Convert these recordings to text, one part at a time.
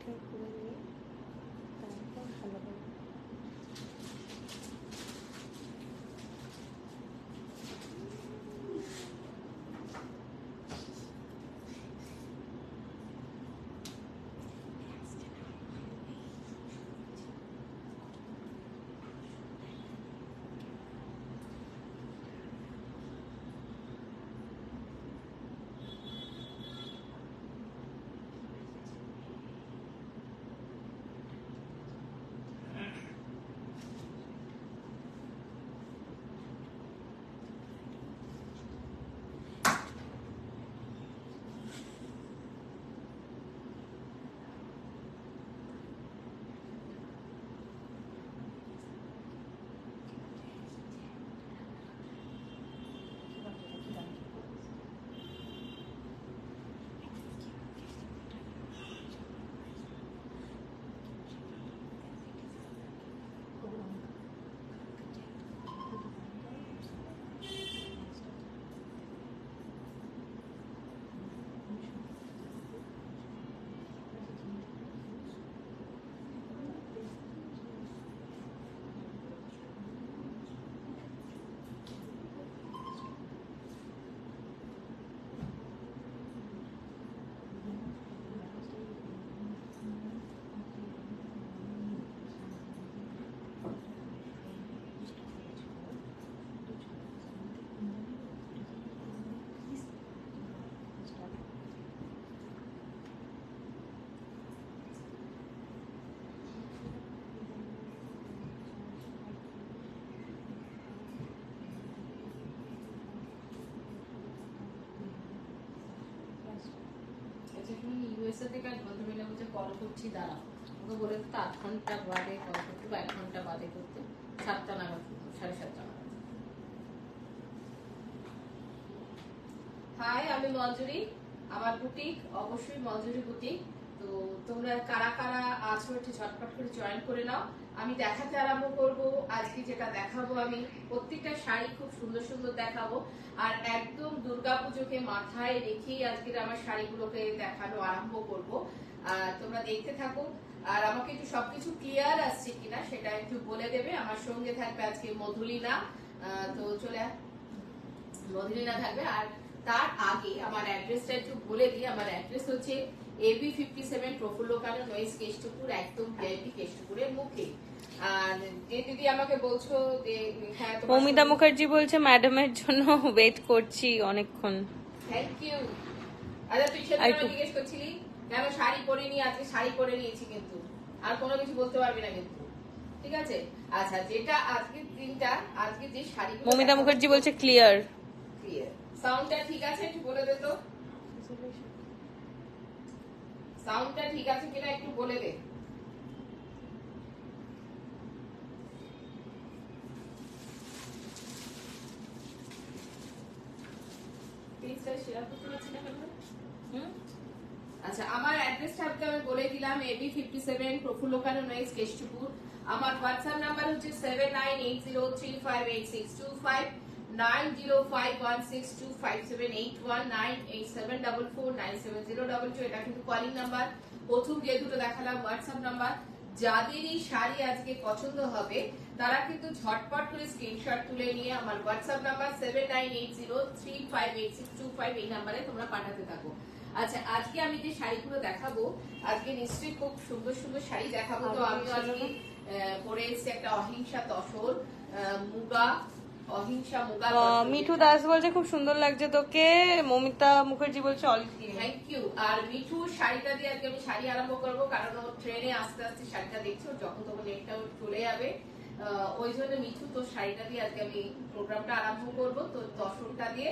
পরিষ্কার করে নিয়ে তারপর ভালো করে ইউএসএ থেকে এক ভদ্রমহিলা বলছে কল করছি দাঁড়াও, ওকে বলে তো 8 ঘন্টা বাদে কল করতে বা 1 ঘন্টা বাদে করতে, 7টা নাগাদ, 7:30 নাগাদ। হাই, আমি মঞ্জুরি, আমার বুটিক অবশ্যই মঞ্জুরি বুটিক। তো তোমরা কারা কারা আছো একটু ঝটপট করে জয়েন করে নাও। আমি দেখাতে আরম্ভ করব। আজকে যেটা দেখাবো আমি প্রত্যেকটা শাড়ি খুব সুন্দর সুন্দর দেখাবো, আর একদম দুর্গাপুজোকে মাথায় রেখেই আজকের আমার শাড়িগুলোকে দেখানো আরম্ভ করব। তোমরা দেখতে থাকো, আর আমাকে একটু সবকিছু ক্লিয়ার আসছে কিনা সেটা একটু বলে দেবে। আমার সঙ্গে থাকবে আজকে মধুলিনা, তো চলে মধুলিনা থাকবে। আর তার আগে আমার অ্যাড্রেসটা একটু বলে দিই। আমার অ্যাড্রেস হচ্ছে AB57 প্রফুল্ল কানন নয়েজ কেষ্টপুর, একদম ভিআইপি কেষ্টপুরের মুখে। আর যে দিদি আমাকে বলছো যে হ্যাঁ, মৌমিতা মুখার্জি বলছে ম্যাডামের জন্য ওয়েট করছি অনেকক্ষণ। Thank you. আচ্ছা, তুই সেটা জিজ্ঞেস করছিলি কেন শাড়ি পরিনি? আজকে শাড়ি পরে নিয়েছি, কিন্তু আর কোনো কিছু বলতে পারবি না কিন্তু, ঠিক আছে? আচ্ছা, যেটা আজকের দিনটা, আজকে যে শাড়ি, মৌমিতা মুখার্জি বলছে ক্লিয়ার। ক্লিয়ার সাউন্ডটা ঠিক আছে? একটু বলে দে তো, সাউন্ডটা ঠিক আছে কিনা একটু বলে দে। আচ্ছা, আমার অ্যাড্রেসটা আমি বলে দিলাম। AB57 প্রফুল্ল কানন নয়েজ কেষ্টপুর। আমার হোয়াটসঅ্যাপ নাম্বার হচ্ছে 7980358625, 9051625781, 9874497022। এটা কিন্তু কলিং নাম্বার। প্রথম যে দুটো দেখালাম হোয়াটসঅ্যাপ নাম্বার। যাদেরই শাড়ি আজকে পছন্দ হবে তারা কিন্তু ঝটপট করে স্ক্রিনশট তুলে নিয়ে আমার হোয়াটসঅ্যাপ নাম্বার 7980358625 এই নাম্বারে তোমরা পাঠাতে থাকো। আচ্ছা, আজকে আমি যে শাড়িগুলো দেখাবো, আজকে নিশ্চয়ই খুব সুন্দর সুন্দর শাড়ি দেখাবো। তো আমি আজকে পরে এসেছি একটা অহিংসা তসর মুগা, অহিংসা মুগা। মিঠু দাস বলছে খুব সুন্দর লাগছে তোকে। মৌমিতা মুখার্জি বলছে অল ক্লিয়ার। Thank you. আর মিঠু শাড়িটা দিয়ে আজকে আমি শাড়ি আরম্ভ করবো, কারণ ও ট্রেনে আস্তে আস্তে শাড়িটা দেখছো, যখন তখন একটা চলে যাবে, ওই জন্য মিঠু তো শাড়িটা দিয়ে আজকে আমি প্রোগ্রামটা আরম্ভ করবো। তো তসরটা দিয়ে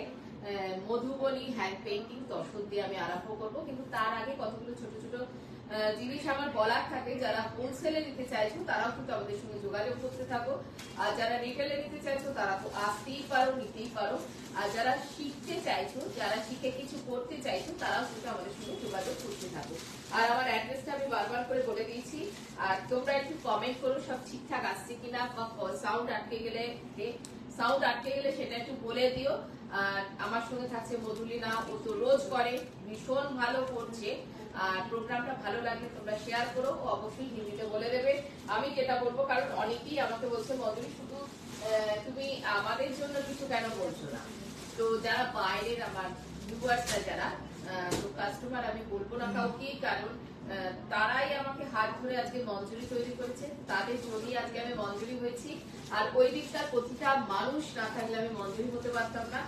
মধুবনী হ্যান্ড পেইন্টিং তসর দিয়ে আমি আরম্ভ করবো। কিন্তু তার আগে কতগুলো ছোট ছোট জিনিস আমার বলার থাকে। যারা হোলসেলে নিতে চাইছো তারাও কিন্তু আমাদের সঙ্গে যোগাযোগ করতে থাকো, আর যারা রিটেলে নিতে চাইছো তারা তো আসতেই পারো, নিতেই পারো। আর যারা শিখতে চাইছো, যারা শিখে কিছু করতে চাইছো, তারাও কিন্তু আমাদের সঙ্গে যোগাযোগ করতে থাকো। আর আমার অ্যাড্রেসটা আমি বারবার করে বলে দিয়েছি। আর তোমরা একটু কমেন্ট করো সব ঠিকঠাক আসছে কিনা, বা সাউন্ড আটকে গেলে সেটা একটু বলে দিও। আর আমার সঙ্গে থাকছে মধুলিনা, ও তো রোজ করে, ভীষণ ভালো করছে। আর প্রোগ্রামটা ভালো লাগলে তোমরা শেয়ার করো, অবশ্যই হিন্দিতে বলে দেবে। আমি যেটা বলবো, কারণ অনেকেই আমাকে বলছে মধুরি শুধু তুমি আমাদের জন্য কিছু কেন বলছো না। তো যারা বাইরের আমার ভিউয়ার্সরা যারা তো কাস্টমার, আমি বলবো না কাউকে, কারণ তারাই আমাকে হাত ধরে আজকে মঞ্জুরি তৈরি করেছে, তাদের জন্যই আজকে আমি মঞ্জুরি হয়েছি। আর ওই দিকটার প্রতিটা মানুষ না থাকলে আমি মঞ্জুরি হতে পারতাম না।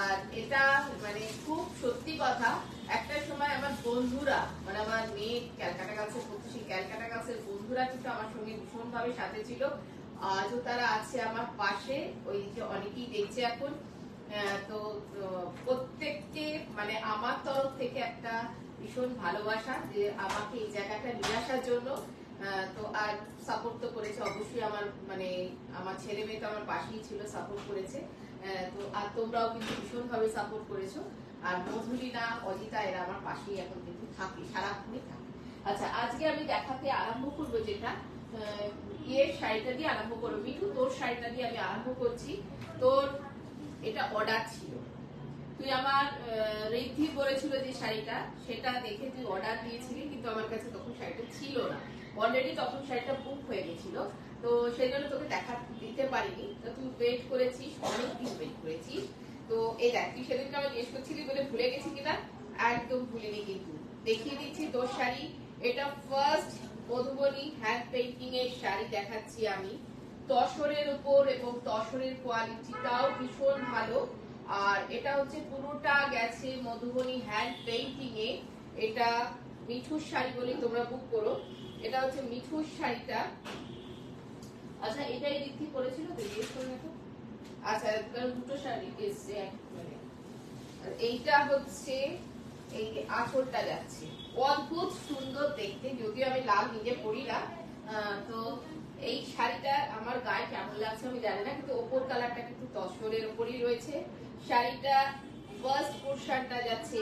আর এটা মানে খুব সত্যি কথা, একটা সময় আমার বন্ধুরা, মানে আমার মেয়ে ক্যালকাটা গাছের প্রতিষ্ঠী ক্যালকাটা গাছের বন্ধুরা কিন্তু আমার সঙ্গে ভীষণ ভাবে সাথে ছিল, আজও তারা আছে আমার পাশে। ওই যে অনেকেই দেখছে এখন। তো প্রত্যেককে মানে আমার তরফ থেকে একটা ভীষণ ভালোবাসা যে আমাকে এই জায়গাটা নিয়ে আসার জন্য। তো আর সাপোর্ট তো করেছে অবশ্যই, আমার মানে আমার ছেলে মেয়ে তো আমার পাশেই ছিল, সাপোর্ট করেছে। তো আর তোমরাও কিন্তু ভীষণ ভাবে সাপোর্ট করেছো। আর মধুলিনা, অজিতা এরা আমার পাশেই এখন কিন্তু থাকে, সারাক্ষণই থাকে। আচ্ছা, আজকে আমি দেখাতে আরম্ভ করবো যেটা শাড়িটা দিয়ে আরম্ভ করবো। মিঠু, তোর শাড়িটা দিয়ে আমি আরম্ভ করছি। তোর এটা অর্ডার ছিল, তুই আমার ঋদ্ধি বলেছিল যে শাড়িটা, সেটা দেখে তুই অর্ডার দিয়েছিলি, কিন্তু আমার কাছে তখন শাড়িটা ছিল না, অলরেডি তখন শাড়িটা বুক হয়ে গেছিল। তো সেই জন্য তোকে দেখা দিতে পারিনি। তো তুই ওয়েট করেছিস, অনেকদিন ওয়েট করেছিস। তো এই দেখ, তুই সেদিনকে আমি জিজ্ঞেস করছিলি বলে ভুলে গেছি কিনা, একদম ভুলিনি। কিন্তু দেখিয়ে দিচ্ছি তোর শাড়ি। এটা ফার্স্ট মধুবনী হ্যান্ড পেইন্টিং এর শাড়ি দেখাচ্ছি আমি, তসরের উপর, এবং তসরের কোয়ালিটিটাও ভীষণ ভালো। আর এটা হচ্ছে পুরোটা গেছে মধুবনী হ্যান্ড পেইন্টিং এ। এটা মিঠুর শাড়ি বলে তোমরা বুক করো। এটা হচ্ছে মিঠুর শাড়িটা। আচ্ছা, এটাই ঋদ্ধি করেছিল তো, জিজ্ঞেস করে দেখো। আচ্ছা, দুটো শাড়ি এসছে মানে। এইটা হচ্ছে এই আঁচলটা যাচ্ছে, অদ্ভুত সুন্দর দেখতে, যদিও আমি লাল নিজে পরি না। তো এই শাড়িটা আমার গায়ে কেমন লাগছে আমি জানি না, কিন্তু ওপর কালারটা কিন্তু তসরের উপরই রয়েছে। শাড়িটা ফার্স্ট পোরশনটা যাচ্ছে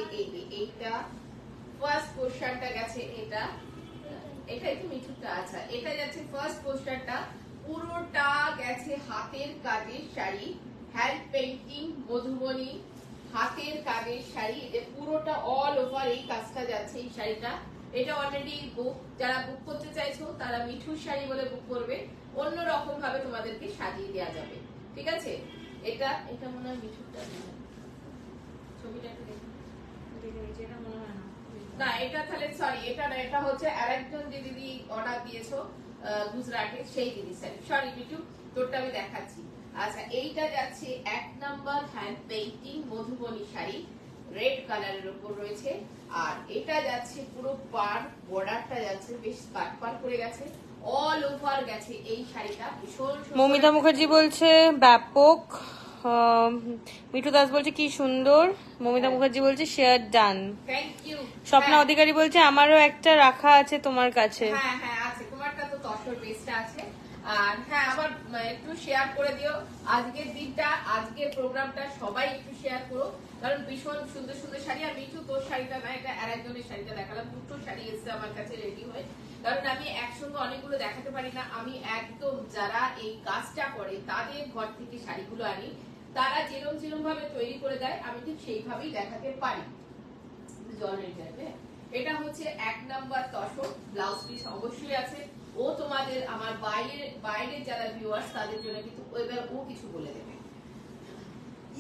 এইটা, ফার্স্ট পোরশনটা গেছে এটা, এটা একটু মিঠুটা। আচ্ছা, এটা যাচ্ছে ফার্স্ট পোরশনটা, পুরোটা গেছে হাতের কাজের শাড়ি, হ্যান্ড পেইন্টিং মধুবনী হাতের কাজের শাড়ি। এটা পুরোটা অল ওভার এই কাজটা যাচ্ছে এই শাড়িটা। এটা অলরেডি বুক, যারা বুক করতে চাইছো তারা মিঠুর শাড়ি বলে বুক করবে, অন্য রকম ভাবে তোমাদেরকে সাজিয়ে দেওয়া যাবে, ঠিক আছে। এটা এটা মনে হয় মিঠুরটা, ছবিটা একটু দেখুন। এটা মনে হয় না, এটা তাহলে সরি, এটা না, এটা হচ্ছে আরেকজন যে দিদি অর্ডার দিয়েছো গুজরাটে, সেই দিদি শাড়ি। সরি মিঠু, তোরটা আমি দেখাচ্ছি। আচ্ছা, এইটা যাচ্ছে 1 number hand painting Madhubani sari, red কালারের উপর রয়েছে। আর এটা যাচ্ছে পুরো পার বর্ডারটা যাচ্ছে বেশ পার করে গেছে, অল ওভার গেছে এই শাড়িটা, ভীষণ সুন্দর। মমিতা মুখার্জি বলছে ব্যাপক, মিঠু দাস বলছে কি সুন্দর, মমিতা মুখার্জি বলছে share done, thank you. Swapna Adhikari বলছে আমারও একটা রাখা আছে তোমার কাছে। হ্যাঁ হ্যাঁ আছে, তোমারটা তো তসর বেসটা আছে। আর হ্যাঁ, আবার একটু শেয়ার করে দিও আজকের দিনটা, আজকের প্রোগ্রামটা সবাই একটু শেয়ার করো, কারণ ভীষণ সুন্দর সুন্দর শাড়ি। আর মিঠু, তোর শাড়িটা না, এটা আর একজনের শাড়িটা দেখালাম, দুটো শাড়ি এসছে আমার কাছে রেডি হয়ে, কারণ আমি একসঙ্গে অনেকগুলো দেখাতে পারি না। আমি একদম যারা এই কাজটা করে তাদের ঘর থেকে শাড়িগুলো আনি, তারা যেরকম যেরকম ভাবে তৈরি করে দেয় আমি ঠিক সেইভাবেই দেখাতে পারি। জল হয়ে যাবে। এটা হচ্ছে 1 নাম্বার তসর, ব্লাউজ পিস অবশ্যই আছে। ও তোমাদের আমার বাইরের যারা ভিউয়ার্স তাদের জন্য কিন্তু এবার ও কিছু বলে দেবে।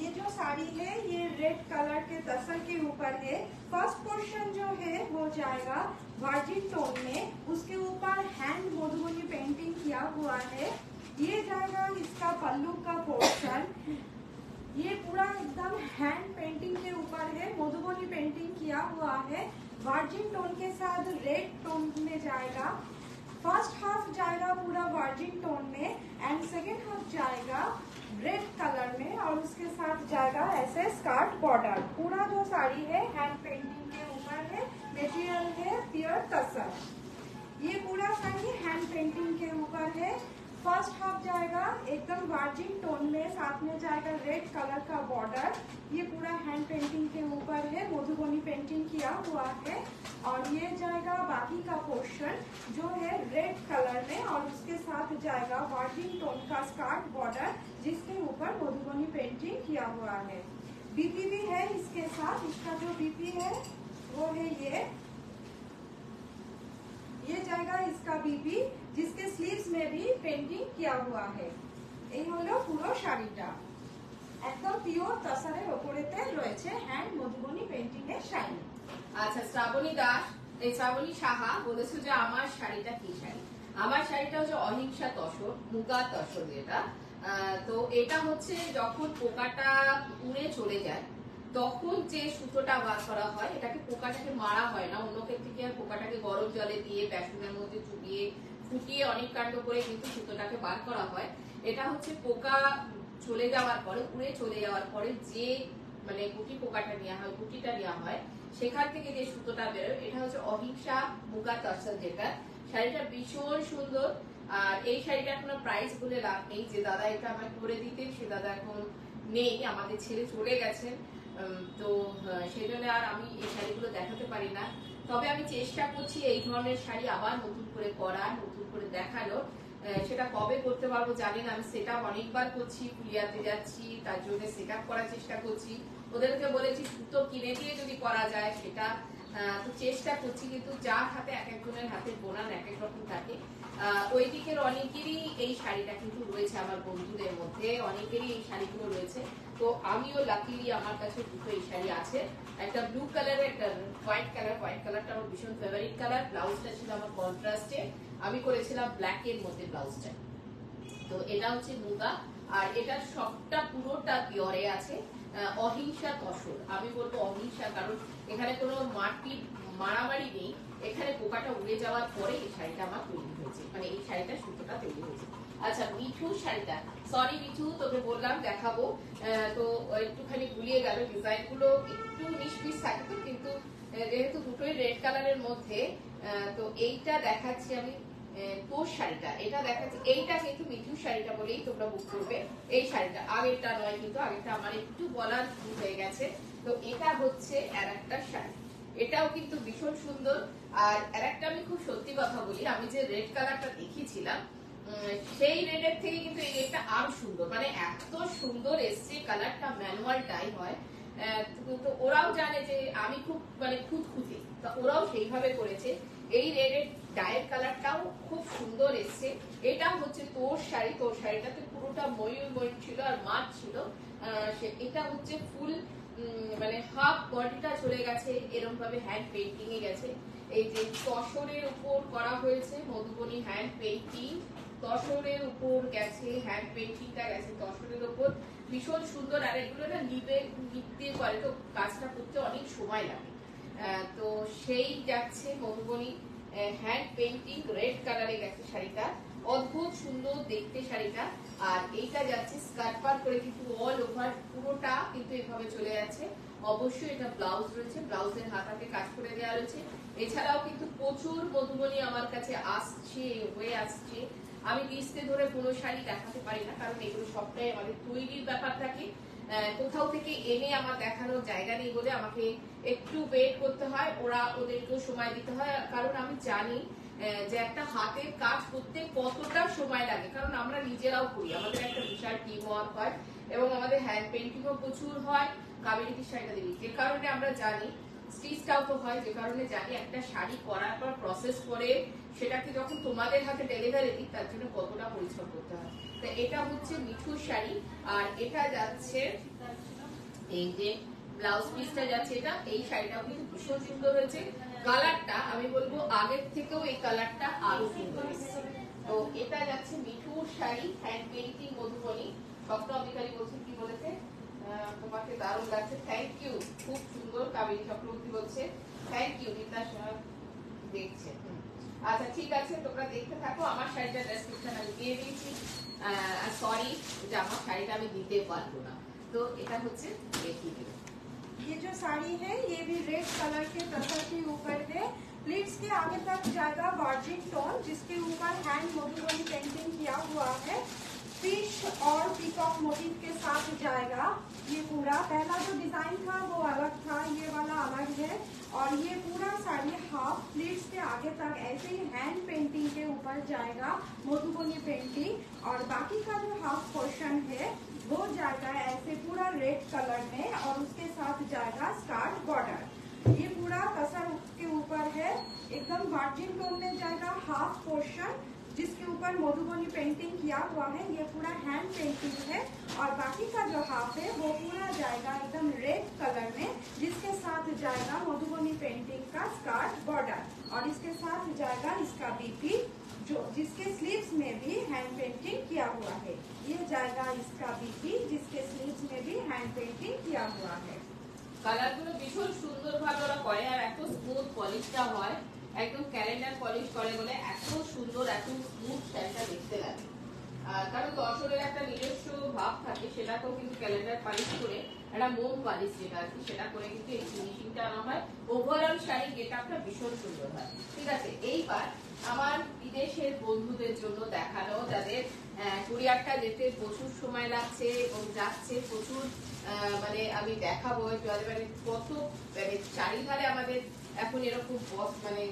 ये जो साड़ी है ये रेड कलर के तसर के ऊपर है। फर्स्ट पोर्शन जो है वो जाएगा वर्जिन टोन में, उसके ऊपर हैंड मधुबनी पेंटिंग किया हुआ है। ये जाएगा इसका पल्लू का पोर्शन, ये पूरा एकदम हैंड पेंटिंग के ऊपर है, मधुबनी पेंटिंग किया हुआ है, वर्जिन टोन के साथ रेड टोन में जाएगा। फर्स्ट हाफ जाएगा पूरा वर्जिन टोन में एंड सेकेंड हाफ जाएगा रेड कलर में, और उसके साथ जाएगा ऐसे स्कर्ट बॉर्डर। पूरा जो साड़ी है हैंड पेंटिंग के ऊपर है, मटेरियल है प्योर तसर। ये पूरा साड़ी हैंड पेंटिंग के ऊपर है। फर्स्ट हाफ जाएगा एकदम वर्जिन टोन में, साथ में जाएगा रेड कलर का बॉर्डर। ये पूरा हैंड पेंटिंग के ऊपर है, मधुबनी पेंटिंग किया हुआ है। और ये जाएगा बाकी का पोर्शन जो है रेड कलर में, और उसके साथ जाएगा वर्जिन टोन का स्कर्ट बॉर्डर जिसके ऊपर मधुबनी पेंटिंग किया हुआ है। बीपी भी है इसके साथ, इसका जो बीपी है वो है ये जाएगा इसका बीबी, जिसके स्लीव्स में भी पेंटिंग किया हुआ है। এই হলো পুরো শাড়িটা, একদম পিওর তাসারের ওপরেতে রয়েছে হ্যান্ড মধুবনী পেন্টিং এর শাড়ি। আচ্ছা, শ্রাবণী দাস, এই শ্রাবণী সাহা বলেছে যে আমার শাড়িটা কি শাড়ি। আমার শাড়িটা হচ্ছে অহিংসা তসর, মুগা তসর যেটা। তো এটা হচ্ছে যখন পোকাটা উড়ে চলে যায় তখন যে সুতোটা বার করা হয়, এটাকে পোকাটাকে মারা হয় না, অন্য ক্ষেত্রে পোকাটাকে গরম জলে দিয়ে বেসনের মধ্যে চুবিয়ে ফুটিয়ে অনেক কাণ্ড করে কিন্তু সুতোটাকে বার করা হয়। এটা হচ্ছে পোকা চলে যাওয়ার পরে, উড়ে চলে যাওয়ার পরে যে মানে গুটি পোকাটা নেওয়া হয়, গুটিটা নেওয়া হয়, সেখান থেকে যে সুতোটা বেরোয়, এটা হচ্ছে অহিংসা মুগা তসর যেটা। শাড়িটা ভীষণ সুন্দর। আর এই শাড়িটা এখনো প্রাইস বলে লাভ নেই, যে দাদা এটা আমায় করে দিতেন সে দাদা এখন নেই, আমাদের ছেড়ে চলে গেছেন। তো সেই জন্য আর আমি এই শাড়িগুলো দেখাতে পারি না। তবে আমি চেষ্টা করছি এই ধরনের শাড়ি আবার নতুন করে করার, নতুন করে দেখানো। সেটা কবে করতে পারবো জানি না। আমি সেট আপ অনেকবার করছি, পুলিয়াতে যাচ্ছি, তার জন্য সেট আপ করার চেষ্টা করছি। ওদেরকে বলেছি সুতো কিনে দিয়ে যদি করা যায় সেটা, তো চেষ্টা করছি। কিন্তু যার হাতে এক একজনের হাতে বোনার এক এক রকম থাকে। ওই দিকের অনেকেরই এই শাড়িটা কিন্তু রয়েছে, আমার বন্ধুদের মধ্যে অনেকেরই এই শাড়িগুলো রয়েছে। তো আমিও লাকিলি আমার কাছে দুটো এই শাড়ি আছে, একটা ব্লু কালারের, একটা হোয়াইট কালার। হোয়াইট কালারটা আমার ভীষণ ফেভারিট কালার। ব্লাউজটা ছিল আমার কন্ট্রাস্টে, আমি করেছিলাম ব্ল্যাক এর মধ্যে ব্লাউজটা। তো এটা হচ্ছে মুগা, আর এটা সবটা পুরোটা পিওরে আছে। অহিংসা তসর, আমি বলবো অহিংসা, কারণ এখানে কোনো মারামারি নেই। এখানে পোকাটা উড়ে যাওয়ার পরে এই শাড়িটা আমার তৈরি হয়েছে, মানে এই শাড়িটা সুতোটা তৈরি হয়েছে। আচ্ছা, মিঠু শাড়িটা, সরি মিঠু, তোকে বললাম দেখাবো, তো একটুখানি ভুলিয়ে গেল। ডিজাইন গুলো একটু মিস থাকে তো, কিন্তু যেহেতু দুটোই রেড কালারের মধ্যে, তো এইটা দেখাচ্ছি আমি তোর শাড়িটা, এটা দেখাচ্ছি। এইটা কিন্তু মিঠুর শাড়িটা বলেই তোমরা বুক করবে। এই শাড়িটা আগেরটা নয়, কিন্তু আগেরটা আমার একটু বলার ভুল হয়ে গেছে। তো এটা হচ্ছে আর একটা শাড়ি, এটাও কিন্তু ভীষণ সুন্দর। আর একটা আমি খুব সত্যি কথা বলি, আমি যে রেড কালারটা দেখিয়েছিলাম সেই রেডের থেকে কিন্তু এই রেডটা আরো সুন্দর, মানে এত সুন্দর এসছে কালারটা, ম্যানুয়ালটাই হয়। তো ওরাও জানে যে আমি খুব মানে খুঁতখুঁতে, তো ওরাও সেইভাবে করেছে। এই রেডের ডায়ের কালারটাও খুব সুন্দর এসছে। এটা হচ্ছে তোর শাড়ি, তোর শাড়িটাতে পুরোটা ময়ূর ছিল আর মাছ ছিল। এটা হচ্ছে ফুল মানে হাফ বডিটা চলে গেছে, এরকম ভাবে হ্যান্ড পেইন্টিং এ গেছে। এই যে তসরের উপর করা হয়েছে মধুবনী হ্যান্ড পেইন্টিং, তসরের উপর গেছে হ্যান্ড পেইন্টিংটা গেছে তসরের উপর, ভীষণ সুন্দর। আর এগুলো না নিতে করে, তো কাজটা করতে অনেক সময় লাগে। তো সেই যাচ্ছে মধুবনী হ্যান্ড পেইন্টিং, রেড কালারে গেছে শাড়িটা, অদ্ভুত সুন্দর দেখতে শাড়িটা। আর এইটা যাচ্ছে স্কার্ট পার করে, কিন্তু অল ওভার পুরোটা কিন্তু এভাবে চলে যাচ্ছে। অবশ্যই এটা ব্লাউজ রয়েছে, ব্লাউজের হাতাতে কাজ করে দেওয়া রয়েছে। এছাড়াও কিন্তু প্রচুর মধুবনী আমার কাছে আসছে, হয়ে আসছে। আমি লিস্টে ধরে কোনো শাড়ি দেখাতে পারি না, কারণ এগুলো সবটাই আমাদের তৈরির ব্যাপার থাকে। কোথাও থেকে এনে আমার দেখানোর জায়গা নেই বলে আমাকে একটু ওয়েট করতে হয়, ওদেরকেও সময় দিতে হয়। কারণ আমি জানি যে একটা হাতের কাজ করতে কতটা সময় লাগে, কারণ আমরা নিজেরাও করি, আমাদের একটা বিশাল টিম ওয়ার্ক হয় এবং আমাদের হ্যান্ড পেইন্টিংও প্রচুর হয়। কাবেরী শাড়িটা দিবি, যে কারণে আমরা জানি স্টিচটাও তো হয়, যে কারণে জানি একটা শাড়ি করার পর প্রসেস করে সেটাকে যখন তোমাদের হাতে ডেলিভারি দিই তার জন্য কতটা পরিশ্রম করতে হয়। তো এটা হচ্ছে মিঠুর শাড়ি, আর এটা যাচ্ছে এই যে ব্লাউজ পিসটা যাচ্ছে এটা। এই শাড়িটাও কিন্তু ভীষণ সুন্দর হয়েছে, কালারটা আমি বলবো আগের থেকেও এই কালারটা আরো সুন্দর এসেছে। তো এটা যাচ্ছে মিঠুর শাড়ি, হ্যান্ড পেইন্টিং মধুবনী। স্বপ্ন অধিকারী বলছে, কি বলেছে, তোমাকে দারুণ লাগছে, থ্যাংক ইউ, খুব সুন্দর। কাবেরী চক্রবর্তী বলছে থ্যাংক ইউ, বিদ্যা দেখছে। আচ্ছা ঠিক আছে, তোমরা দেখতে থাকো। আমার শাড়িটা ডেসক্রিপশন আমি দিয়ে দিয়েছি। সরি যে আমার শাড়িটা আমি দিতে পারবো না, তো এটা হচ্ছে দেখিয়ে দিলাম। ये जो साड़ी है ये भी रेड कलर के तसर के ऊपर है। प्लीट्स के आगे तक जाएगा वर्जिन टोन, जिसके ऊपर हैंड मधुबनी पेंटिंग किया हुआ है। फिश और पीकॉक मोटिव के साथ जाएगा। ये पूरा पहला जो डिजाइन था वो अलग था, ये वाला अलग है। और ये पूरा साड़ी हाफ प्लीट्स के आगे तक ऐसे ही हैंड पेंटिंग के ऊपर जाएगा मधुबनी पेंटिंग, और बाकी का जो हाफ पोर्शन है वो जाएगा ऐसे पूरा रेड कलर में, और उसके साथ जाएगा स्कार्ट बॉर्डर। ये पूरा तसर के ऊपर है, एकदम वर्जिन टोन में जाएगा हाफ पोर्शन, जिसके ऊपर मधुबनी पेंटिंग किया हुआ है। ये पूरा हैंड पेंटिंग है। और बाकी का जो हाफ है वो पूरा जाएगा एकदम रेड कलर में, जिसके साथ जाएगा मधुबनी पेंटिंग का स्कार्फ बॉर्डर, और इसके साथ जाएगा इसका बीपी, जो जिसके स्लीव्स में भी हैंड पेंटिंग किया हुआ है। ये जाएगा इसका बीपी, जिसके स्लीव्स में भी हैंड पेंटिंग किया हुआ है। কালারগুলো ভীষণ সুন্দরভাবে ওরা করে, আর এত স্মুথ পলিশটা হয়, একদম ক্যালেন্ডার পলিশ করে বলে এত সুন্দর, এত স্মুথ শাড়িটা দেখতে লাগে। কারণ তসরের একটা নিজস্ব ভাব থাকে, সেটাকেও কিন্তু ক্যালেন্ডার পলিশ করে, একটা মোম পলিশ যেটা আছে সেটা করে কিন্তু এই ফিনিশিংটা আনা হয়। ওভারঅল শাড়ি গেটআপটা ভীষণ সুন্দর হয়। ঠিক আছে, এইবার আমার বিদেশের বন্ধুদের জন্য দেখানো, যাদের কুরিয়ারটা যেতে প্রচুর সময় লাগছে এবং যাচ্ছে প্রচুর, মানে আমি দেখাবো মানে কত মানে চারিধারে আমাদের এখন এরকম বক্স, মানে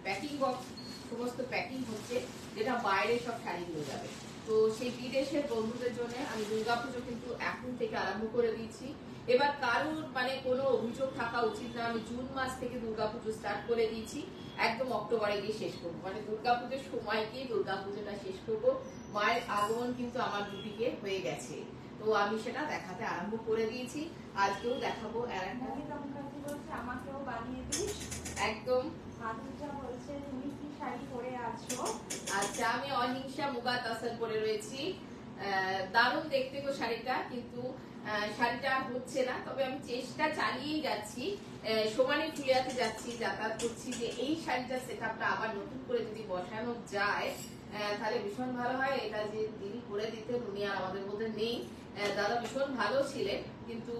প্যাকিং বক্স, সমস্ত প্যাকিং হচ্ছে, যেটা বাইরে সব শাড়িগুলো যাবে। তো সেই বিদেশের বন্ধুদের জন্য আমি দুর্গাপুজো কিন্তু এখন থেকে আরম্ভ করে দিয়েছি। এবার কারোর মানে কোনো অভিযোগ থাকা উচিত না, আমি জুন মাস থেকে দুর্গাপুজো স্টার্ট করে দিয়েছি, একদম অক্টোবরে গিয়ে শেষ করবো, মানে দুর্গাপুজোর সময়কেই দুর্গাপুজোটা শেষ করবো। মায়ের আগমন কিন্তু আমার দুদিকে হয়ে গেছে, তো আমি সেটা দেখাতে আরম্ভ করে দিয়েছি। আজকেও দেখাবো। আমাকেও বানিয়ে দিস একদম। মাধুর্যা বলছে তুমি কি শাড়ি পরে আছো? আচ্ছা, আমি অহিংসা মুগা তাসার পরে রয়েছি। দারুণ দেখতে গো শাড়িটা, কিন্তু শাড়িটা হচ্ছে না, তবে আমি চেষ্টা চালিয়েই যাচ্ছি। সমানে ফুলিয়াতে যাচ্ছি, যাতায়াত করছি, যে এই শাড়িটা সেটআপটা আবার নতুন করে যদি বসানো যায় তাহলে ভীষণ ভালো হয়। এটা যে তিনি করে দিতেন, উনি আর আমাদের মধ্যে নেই। দাদা ভীষণ ভালো ছিলেন, কিন্তু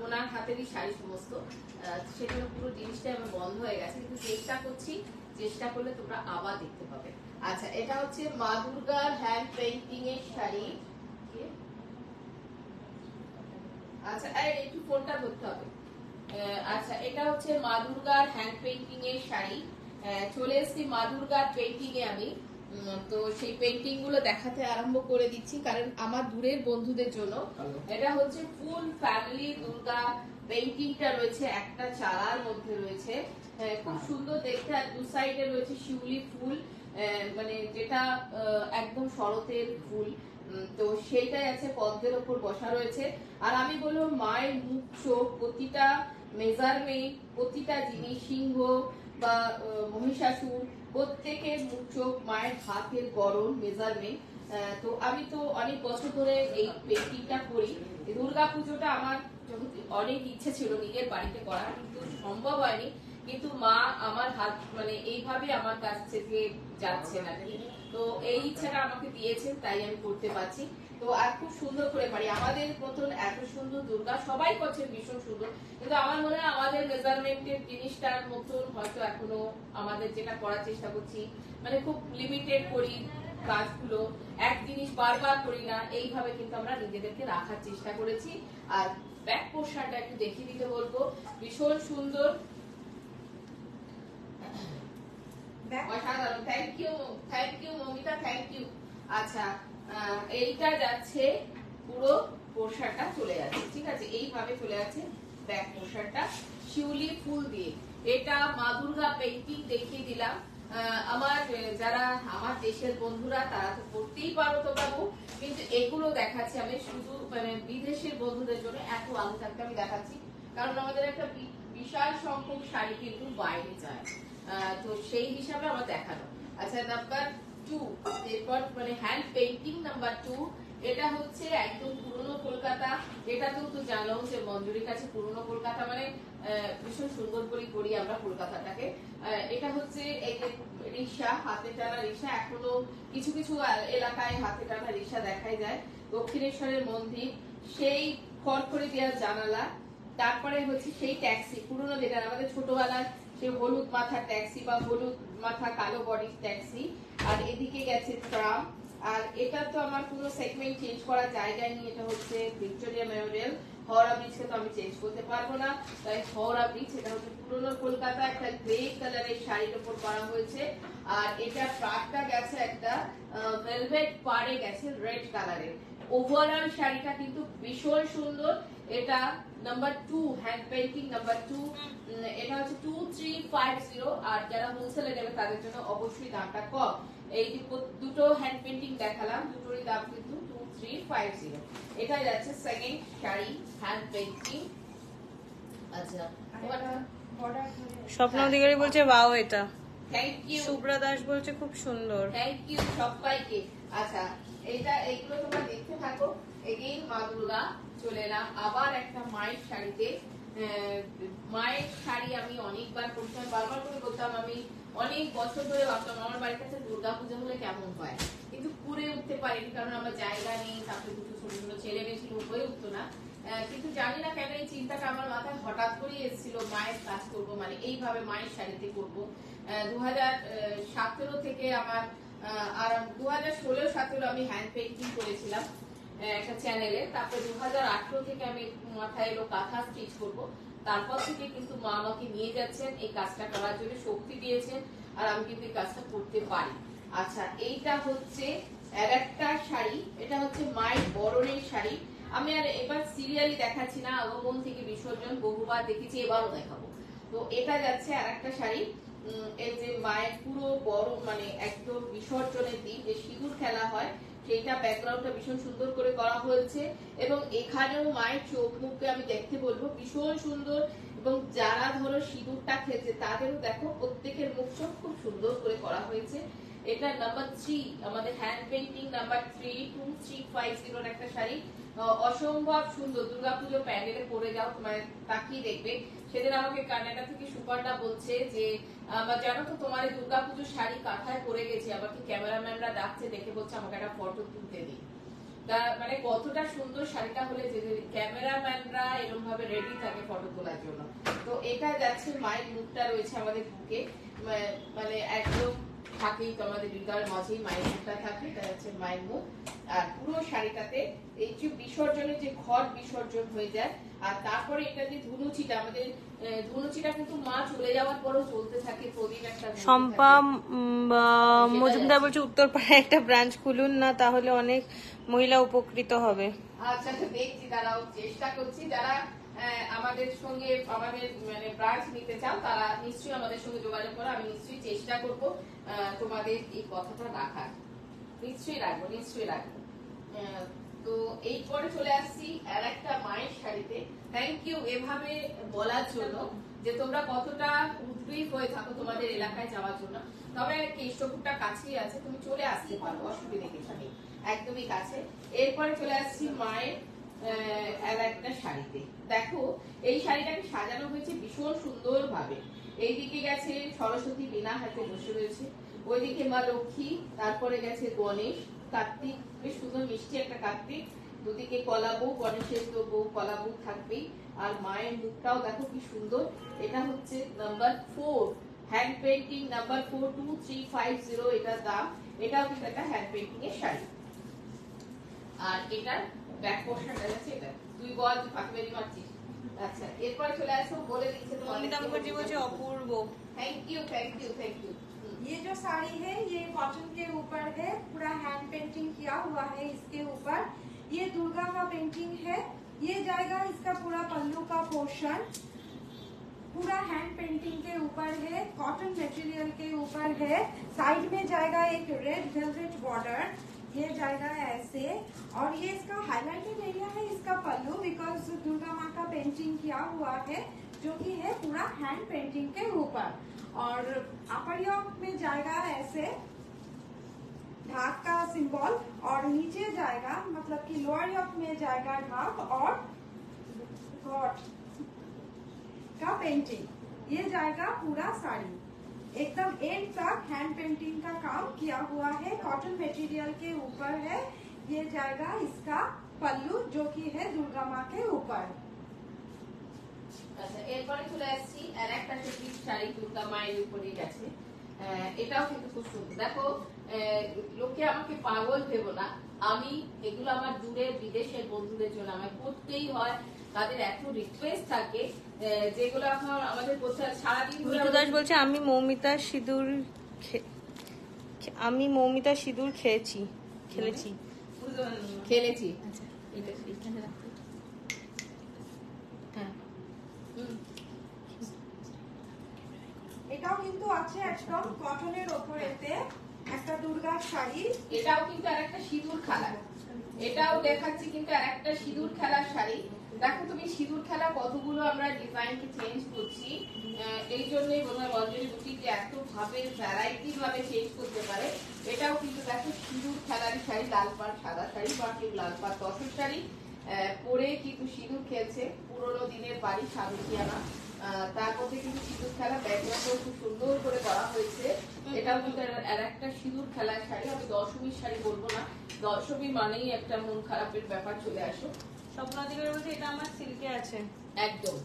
ওনার হাতেরই শাড়ি সমস্ত, সেখানে পুরো জিনিসটা আমার বন্ধ হয়ে গেছে, কিন্তু চেষ্টা করছি, চেষ্টা করলে তোমরা আবার দেখতে পাবে। আচ্ছা, এটা হচ্ছে মা দুর্গার হ্যান্ড পেইন্টিং এর শাড়ি। আচ্ছা, একটু ফোনটা ধরতে হবে। আচ্ছা, এটা হচ্ছে মা দুর্গার হ্যান্ড পেইন্টিং এর শাড়ি। চলে এসেছি মা দুর্গার পেইন্টিং এ আমি, তো সেই পেইন্টিং গুলো দেখাতে আরম্ভ করে দিচ্ছি, কারণ আমার দূরের বন্ধুদের জন্য। এটা হচ্ছে ফুল ফ্যামিলি দুর্গা পেইন্টিংটা রয়েছে, একটা চালার মধ্যে রয়েছে, খুব সুন্দর দেখতে। আর দু সাইডে রয়েছে শিউলি ফুল, মানে যেটা একদম শরতের ফুল, তো সেইটাই আছে, পদ্মের ওপর বসা রয়েছে। আর আমি বলবো মায়ের মুখ চোখ প্রতিটা মেজারমেন্ট, প্রতিটা জিনিস, সিংহ বা মহিষাসুর, প্রত্যেকের মুখ চোখ, মায়ের হাতের গড়ন, মেজারমেন্ট। তো আমি তো অনেক বছর ধরে এই পেইন্টিংটা করি। দুর্গা পুজোটা আমার অনেক ইচ্ছে ছিল নিজের বাড়িতে করার, কিন্তু সম্ভব হয়নি। কিন্তু মা আমার হাত মানে এইভাবে আমার কাছ থেকে যাচ্ছে না, তো এই ইচ্ছাটা আমাকে দিয়েছেন, তাই আমি করতে পারছি। তো আর খুব সুন্দর করে পারি। আমাদের মতন এত সুন্দর দুর্গা সবাই করছেন ভীষণ সুন্দর, কিন্তু আমার মনে হয় আমাদের মেজারমেন্টের জিনিসটার মতন হয়তো এখনো আমাদের যেটা করার চেষ্টা করছি, মানে খুব লিমিটেড করি কাজগুলো, এক জিনিস বারবার করি না, এইভাবে কিন্তু আমরা নিজেদেরকে রাখার চেষ্টা করেছি। আর ব্যাক পোর্শনটা একটু দেখিয়ে দিতে বলবো, ভীষণ সুন্দর, অসাধারণ। Thank you Momita, thank you. আচ্ছা, এইটা যাচ্ছে পুরো পোর্শনটা চলে যাচ্ছে, ঠিক আছে, এইভাবে চলে যাচ্ছে ব্যাক পোর্শনটা শিউলি ফুল দিয়ে। এটা মা দুর্গা পেইন্টিং দেখিয়ে দিলাম। আমার যারা আমার দেশের বন্ধুরা তারা তো করতেই পারো তো বাবু, কিন্তু এগুলো দেখাচ্ছি আমি শুধু মানে বিদেশের বন্ধুদের জন্য। এত আগে থাকতে আমি দেখাচ্ছি, কারণ আমাদের একটা বিশাল সংখ্যক শাড়ি কিন্তু বাইরে যায়, তো সেই হিসাবে আমার দেখানো। আচ্ছা, নাম্বার 2, এরপর মানে হ্যান্ড পেইন্টিং নাম্বার 2, এটা হচ্ছে একদম পুরনো কলকাতা। এটা তো জানো যে মঞ্জুরির কাছে পুরনো কলকাতা মানে ভীষণ সুন্দর করে করি আমরা কলকাতাটাকে। এটা হচ্ছে এই যে রিক্সা, হাতে টানা রিক্সা, এখনো কিছু কিছু এলাকায় হাতে টানা রিক্সা দেখাই যায়। দক্ষিণেশ্বরের মন্দির, সেই খড়খড়ি দেওয়ার জানালা, তারপরে হচ্ছে সেই ট্যাক্সি পুরনো, যেটা আমাদের ছোটবেলায় সেই হলুদ মাথা ট্যাক্সি বা হলুদ মাথা কালো বডির ট্যাক্সি। আর এদিকে গেছে ট্রাম। আর এটা তো আমার পুরো সেগমেন্ট চেঞ্জ করার জায়গায় নিয়ে, এটা হচ্ছে ভিক্টোরিয়া মেমোরিয়াল। হাওড়া ব্রিজকে তো আমি চেঞ্জ করতে পারবো না, তাই হাওড়া ব্রিজ, এটা হচ্ছে পুরনো কলকাতা, একটা গ্রে কালারের শাড়ির উপর করা হয়েছে। আর এটা ট্রাকটা গেছে একটা ভেলভেট পাড়ে গেছে রেড কালারের। ওভারঅল শাড়িটা কিন্তু ভীষণ সুন্দর, এটা নাম্বার 2 হ্যান্ড পেইন্টিং নাম্বার 2, এটা হচ্ছে 2350। আর যারা হোলসেলে নেবে তাদের জন্য অবশ্যই দামটা কম। এই যে দুটো হ্যান্ড পেইন্টিং দেখালাম, দুটোরই দাম কিন্তু 2350। এটা যাচ্ছে সেকেন্ড শাড়ি হ্যান্ড পেইন্টিং। আচ্ছা, স্বপ্ন অধিকারী বলছে বাও এটা। Thank you. শুভ্রা দাস বলছে খুব সুন্দর। থ্যাংক ইউ সবাইকে। আচ্ছা, এইগুলো তোমরা দেখতে থাকো। এগেইন মা দুর্গা চলে এলাম আবার একটা মায়ের শাড়িতে। মায়ের শাড়ি আমি অনেকবার করতাম, বারবার করে বলতাম, আমি অনেক বছর ধরে ভাবতাম আমার বাড়ির কাছে দুর্গা পুজো হলে কেমন হয়, কিন্তু করে উঠতে পারিনি কারণ আমার জায়গা নেই, তারপরে দুটো ছোট ছোট ছেলে মেয়ে ছিল, হয়ে উঠতো না। কিন্তু জানি না কেন এই চিন্তাটা আমার মাথায় হঠাৎ করেই এসেছিল, মায়ের কাজ করবো, মানে এইভাবে মায়ের শাড়িতে করবো। 2017 থেকে আমার আর 2016-17 আমি হ্যান্ড পেইন্টিং করেছিলাম একটা চ্যানেলে। তারপরে 2018 থেকে আমি মাথায় এলো কাঁথা স্টিচ করব। তারপর থেকে কিন্তু মা আমাকে নিয়ে যাচ্ছেন এই কাজটা করার জন্য, শক্তি দিয়েছেন, আর আমি কিন্তু এই কাজটা করতে পারি। আচ্ছা, এইটা হচ্ছে আর একটা শাড়ি, এটা হচ্ছে মায়ের বরণের শাড়ি। আমি আর এবার সিরিয়ালি দেখাচ্ছি না, আগমন থেকে বিসর্জন বহুবার দেখেছি, এবারও দেখাবো। তো এটা যাচ্ছে আর একটা শাড়ি। এই যে মায়ের পুরো বড় মানে একদম বিসর্জনের দিন যে সিঁদুর খেলা হয়, সেইটা ব্যাকগ্রাউন্ডটা ভীষণ সুন্দর করে করা হয়েছে, এবং এখানেও মায়ের চোখ মুখকে আমি দেখতে বলবো ভীষণ সুন্দর। এবং যারা ধরো সিঁদুরটা খেলছে তাদেরও দেখো প্রত্যেকের মুখ চোখ খুব সুন্দর করে করা হয়েছে। এটা নাম্বার 3, আমাদের হ্যান্ড পেইন্টিং নাম্বার 3, 2350 একটা শাড়ি। অসম্ভব সুন্দর। দুর্গাপুজো প্যান্ডেলে পরে যাও, মানে তাকিয়ে দেখবে। সেদিন আমাকে কানাডা থেকে সুপারটা বলছে যে জানো তো তোমার এই দুর্গাপুজো শাড়ি কাঁথায় পরে গেছে, আমাকে ক্যামেরাম্যানরা ডাকছে, দেখে বলছে আমাকে একটা ফটো তুলতে দিই। মানে কতটা সুন্দর শাড়িটা হলে যে ক্যামেরাম্যানরা এরকম ভাবে রেডি থাকে ফটো তোলার জন্য। তো এটা যাচ্ছে মায়ের মুখটা রয়েছে আমাদের বুকে, মানে একদম থাকেই তো আমাদের হৃদয়ের মাঝেই মায়ের মুখটা থাকে, এটা হচ্ছে মায়ের মুখ। আর পুরো শাড়িটাতে এই যে বিসর্জনের যে ঘট বিসর্জন হয়ে যায়, আর তারপরে এটা যে ধুনুচিটা, আমাদের ধুনুচিটা কিন্তু মা চলে যাওয়ার পরও চলতে থাকে, প্রদীপ একটা। শম্পা মজুমদার বলছে উত্তরপাড়ায় একটা ব্রাঞ্চ খুলুন না, তাহলে অনেক মহিলা উপকৃত হবে। আচ্ছা, দেখছি, দাঁড়াও, চেষ্টা করছি। যারা আমাদের সঙ্গে আমাদের মানে ব্রাঞ্চ নিতে চাও তারা নিশ্চয়ই আমাদের সঙ্গে যোগাযোগ করো, আমি নিশ্চয়ই চেষ্টা করব তোমাদের এই কথাটা রাখার। নিশ্চয়ই রাখবো, নিশ্চয়ই রাখবো। তো এই পরে চলে আসছি আর একটা মায়ের শাড়িতে। থ্যাংক ইউ এভাবে বলার জন্য যে তোমরা কতটা উদ্গ্রীব হয়ে থাকো তোমাদের এলাকায় যাওয়ার জন্য। তবে কেষ্টপুরটা কাছেই আছে, তুমি চলে আসতে পারো, অসুবিধা কিছু নেই, একদমই কাছে। এরপরে চলে আসছি মায়ের আর একটা শাড়িতে। দেখো এই শাড়িটাকে সাজানো হয়েছে ভীষণ সুন্দর ভাবে। এইদিকে গেছে সরস্বতী বিনা হাতে বসে রয়েছে, ওইদিকে মা লক্ষ্মী, তারপরে গেছে গণেশ, কার্তিক, বেশ সুন্দর মিষ্টি একটা কার্তিক, দুদিকে কলাবউ, গণেশের তো বউ কলাবউ থাকবেই, আর মায়ের মুখটাও দেখো কি সুন্দর। এটা হচ্ছে নাম্বার 4 হ্যান্ড পেইন্টিং নাম্বার 4, 2350 এটার দাম। এটাও কিন্তু একটা হ্যান্ড পেইন্টিং এর শাড়ি। আর এটার ব্যাক পোর্শনটা আছে, এটা তুই বল, তুই ফাঁকি বেরি মারছিস। আচ্ছা, এরপর চলে আসো, বলে দিচ্ছে মমিতা মুখার্জি বলছে অপূর্ব। Thank you, thank you, thank you. ये जो साड़ी है ये कॉटन के ऊपर है, पूरा हैंड पेंटिंग किया हुआ है इसके ऊपर। ये दुर्गा का पेंटिंग है। ये जाएगा इसका पूरा पल्लू का पोर्शन, पूरा हैंड पेंटिंग के ऊपर है, कॉटन मटेरियल के ऊपर है। साइड में जाएगा एक रेड वेलवेट बॉर्डर, ये जाएगा ऐसे। और ये इसका हाईलाइटेड एरिया है इसका पल्लू, बिकॉज दुर्गा माँ का पेंटिंग किया हुआ है जो कि है पूरा हैंड पेंटिंग के ऊपर। और अपर योक में जाएगा ऐसे ढाक का सिंबल, और नीचे जाएगा मतलब कि लोअर योक में जाएगा ढाक और गॉड का पेंटिंग। ये जाएगा पूरा साड़ी एकदम एंड तक हैंड पेंटिंग का काम किया हुआ है, कॉटन मटेरियल के ऊपर है। ये जाएगा इसका पल्लू जो कि है दुर्गा माँ के ऊपर। আচ্ছা, এরপরে চলে আসছি আর একটা শাড়ি দুর্গা মায়ের উপরে গেছে। এটাও কিন্তু খুব সুন্দর। দেখো লোকে আমাকে পাগল ভেবো না, আমি এগুলো আমার দূরের বিদেশের বন্ধুদের জন্য আমায় করতেই হয়, তাদের এত রিকোয়েস্ট থাকে যেগুলো এখন আমাদের সারাদিন। মিঠু দাস বলছে আমি মৌমিতা সিঁদুর খেলেছি। খেলেছি। কিন্তু আছে একদম কটনের ওপরেতে একটা দুর্গার শাড়ি। এটাও কিন্তু আরেকটা সিঁদুর খেলা, এটাও দেখাচ্ছি কিন্তু আরেকটা সিঁদুর খেলার শাড়ি। দেখো তুমি সিঁদুর খেলা কতগুলো আমরা ডিজাইনকে চেঞ্জ করছি, এই জন্যই বোধহয় রঞ্জনী বুটিক এত ভাবে ভ্যারাইটি ভাবে চেঞ্জ করতে পারে। এটাও কিন্তু দেখো সিঁদুর খেলার শাড়ি, লাল পাড় সাদা শাড়ি বা কেউ লাল পাড় তসর শাড়ি পরে কিন্তু সিঁদুর খেলছে, পুরোনো দিনের বাড়ি সাধুকিয়ানা। তার মধ্যে কিন্তু সিঁদুর খেলা ব্যাকগ্রাউন্ডও খুব সুন্দর করে করা হয়েছে। এটাও কিন্তু আর একটা সিঁদুর খেলার শাড়ি। আমি দশমীর শাড়ি বলবো না, দশমী মানেই একটা মন খারাপের ব্যাপার চলে আসো। স্বপ্নাদিবের বলছে এটা আমার সিল্কে আছে। একদম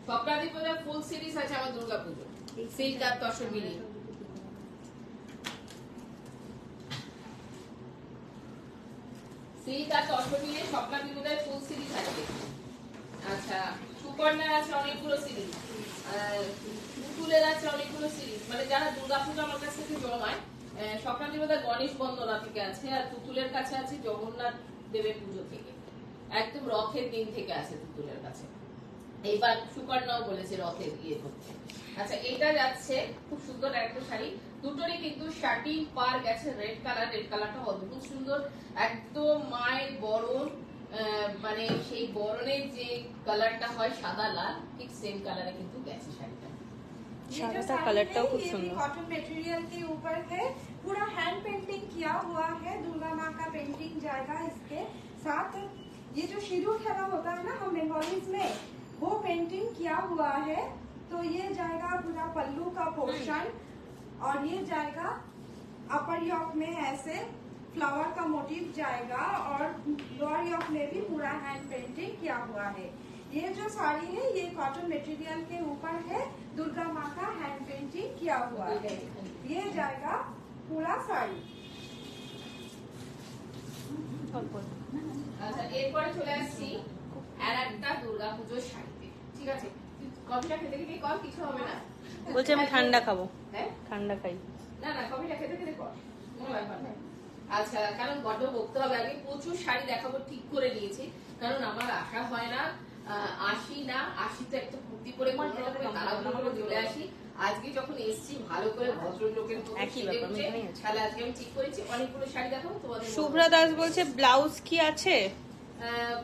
স্বপ্নাদি পূজার ফুল সিরিজ আছে আমার দুর্গাপুজো, সিল্ক আর তসর মিলিয়ে। সিল্ক আর তসর মিলিয়ে স্বপ্নাদি পূজার ফুল সিরিজ আছে। আচ্ছা সুকন্যার আছে অনেকগুলো সিরিজ, পুতুলের আছে অনেকগুলো সিরিজ। মানে যারা দুর্গাপুজো আমার কাছ থেকে জমায়, স্বপ্নাদি পূজার গণেশ বন্দনা থেকে আছে, আর পুতুলের কাছে আছে জগন্নাথ দেবের পুজো থেকে, একদম রথের দিন থেকে আছে পুতুলের কাছে। এইবার সুকন্যাও বলেছে রথের ইয়ে করতে। আচ্ছা এটা যাচ্ছে খুব সুন্দর একটা শাড়ি, দুটোরই কিন্তু শার্টিং পার গেছে রেড কালার। রেড কালারটা অদ্ভুত সুন্দর, একদম মায়ের বরণ, মানে সেই বরণের যে কালারটা হয় সাদা লাল, ঠিক সেম कालर কিন্তু গেছে শাড়িটা। सादा कलरটাও খুব সুন্দর। कॉटन मटेरियल के ऊपर है, पूरा हैंड पेंटिंग किया हुआ है, दुर्गा माँ का पेंटिंग जाएगा इसके साथ। ये जो सिंदूर खेला होता है ना हम बंगालीज में, वो पेंटिंग किया हुआ है। तो ये जाएगा पूरा पल्लू का पोर्शन, और ये जाएगा अपर योक में ऐसे फ्लावर का मोटिव जाएगा, और लोअर योक में भी पूरा हैंड पेंटिंग किया हुआ है। ये जो साड़ी है ये कॉटन मटेरियल के ऊपर है, दुर्गा माँ का हैंड पेंटिंग किया हुआ है। ये जाएगा पूरा साड़ी। আচ্ছা এরপরে চলে আসছি আর একটা দুর্গাপুজোর শাড়িতে। ঠিক আছে কফিটা খেতে খেতে কর, কিছু হবে না। বলছে আমি ঠান্ডা খাবো। হ্যাঁ ঠান্ডা খাই না না, কফিটা খেতে খেতে কর, কোনো ব্যাপার না। আচ্ছা কারণ বড্ড বকতে হবে, আগে প্রচুর শাড়ি দেখাবো ঠিক করে নিয়েছি, কারণ আমার আশা হয় না, আসি না, আসি তো একটা কুর্তি পরে তাড়াহুড়ো করে চলে আসি। আজকে যখন এসছি ভালো করে ভদ্রলোকের মতো সেজে গুজে, তাহলে আজকে আমি ঠিক করেছি অনেকগুলো শাড়ি দেখাবো তোমাদের। শুভ্রা দাস বলছে ব্লাউজ কি আছে?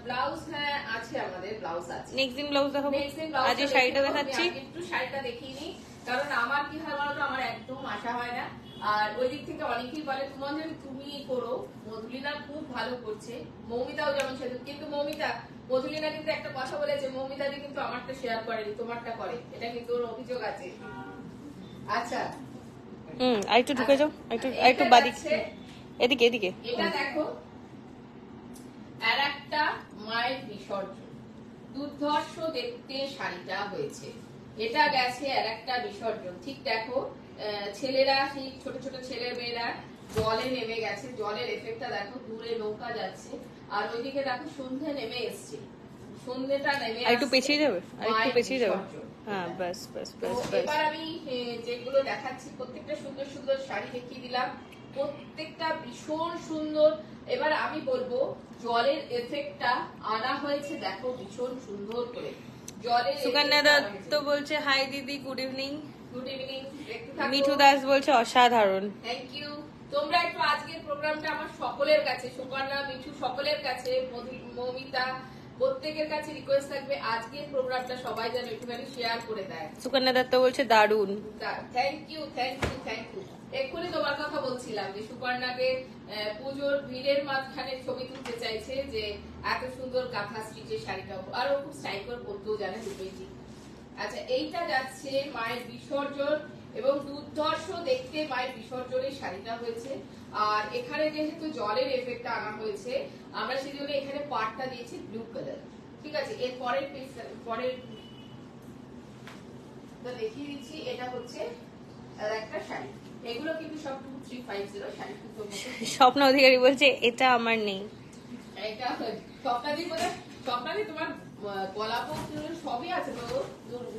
ব্লাউজ হ্যাঁ আছে, আমাদের ব্লাউজ আছে। নেক্সট দিন ব্লাউজ দেখাবো, আজ এই শাড়িটা দেখাচ্ছি। একটু শাড়িটা দেখিয়ে নিই, কারণ আমার কি হয় বলতো, আমার একদম আশা হয় না। আর ওই দিক থেকে অনেকেই বলে তোমাদের তুমি করো, মধুলিনা খুব ভালো করছে, মৌমিতাও যেমন সেটা, কিন্তু মৌমিতা মধুলিনা কিন্তু একটা কথা বলেছে, মৌমিতা দি কিন্তু আমারটা শেয়ার করেনি, তোমারটা করে, এটা কিন্তু ওর অভিযোগ আছে। আচ্ছা আরেকটু ঢুকে যাও, আরেকটু বাদিক, এদিকে এদিকে। এটা দেখো আর একটা মায়ের বিসর্জন, দুর্ধর্ষ দেখতে শাড়িটা হয়েছে। এটা গেছে আর একটা বিসর্জন, ঠিক দেখো ছেলেরা, সেই ছোট ছোট ছেলে মেয়েরা জলে নেমে গেছে, জলের এফেক্টটা দেখো, দূরে নৌকা যাচ্ছে, আর ওইদিকে দেখো সন্ধ্যে নেমে এসছে, সন্ধ্যেটা নেমে আরেকটু পেছিয়ে যাবে, আরেকটু পেছিয়ে যাবে। হ্যাঁ বাস বাস বাস বাস। এবার আমি যেগুলো দেখাচ্ছি প্রত্যেকটা সুন্দর সুন্দর শাড়ি দেখিয়ে দিলাম, প্রত্যেকটা ভীষণ সুন্দর। এবার আমি বলবো জলের এফেক্টটা আনা হয়েছে দেখো ভীষণ সুন্দর করে, জলের। সুকন্যা দত্ত বলছে হাই দিদি, good evening. Good evening. Mithu Das বলছে অসাধারণ। Thank you. তোমরা একটু আজকের প্রোগ্রামটা আমার সকলের কাছে, সুকন্যা মিঠু সকলের কাছে, মৌমিতা প্রত্যেকের কাছে রিকোয়েস্ট থাকবে আজকের প্রোগ্রামটা সবাই যেন একটুখানি শেয়ার করে দেয়। সুকন্যা দত্ত বলছে দারুন। Thank you thank you thank you. এক্ষুনি তোমার কথা বলছিলাম যে সুকন্যাকে পুজোর ভিড়ের মাঝখানে ছবি তুলতে চাইছে, যে এত সুন্দর কাঁথা স্টিচের শাড়িটাও, আর ও খুব স্টাইল করে পরতেও জানে, দুটোই ঠিক। আচ্ছা এইটা যাচ্ছে মায়ের বিসর্জন, এবং দুর্ধর্ষ দেখতে মায়ের বিসর্জনের শাড়িটা হয়েছে। আর এখানে যেহেতু জলের এফেক্টটা আনা হয়েছে, আমরা সেই জন্য এখানে পাটটা দিয়েছি ব্লু কালার। ঠিক আছে এর পরের দেখিয়ে দিচ্ছি, এটা হচ্ছে একটা শাড়ি, এগুলো কিন্তু সব 2350 শাড়ি। স্বপ্ন অধিকারী বলছে এটা আমার নেই। এটা স্বপ্নাদি বলে, স্বপ্নাদি তোমার গোলাপ সবই আছে তো,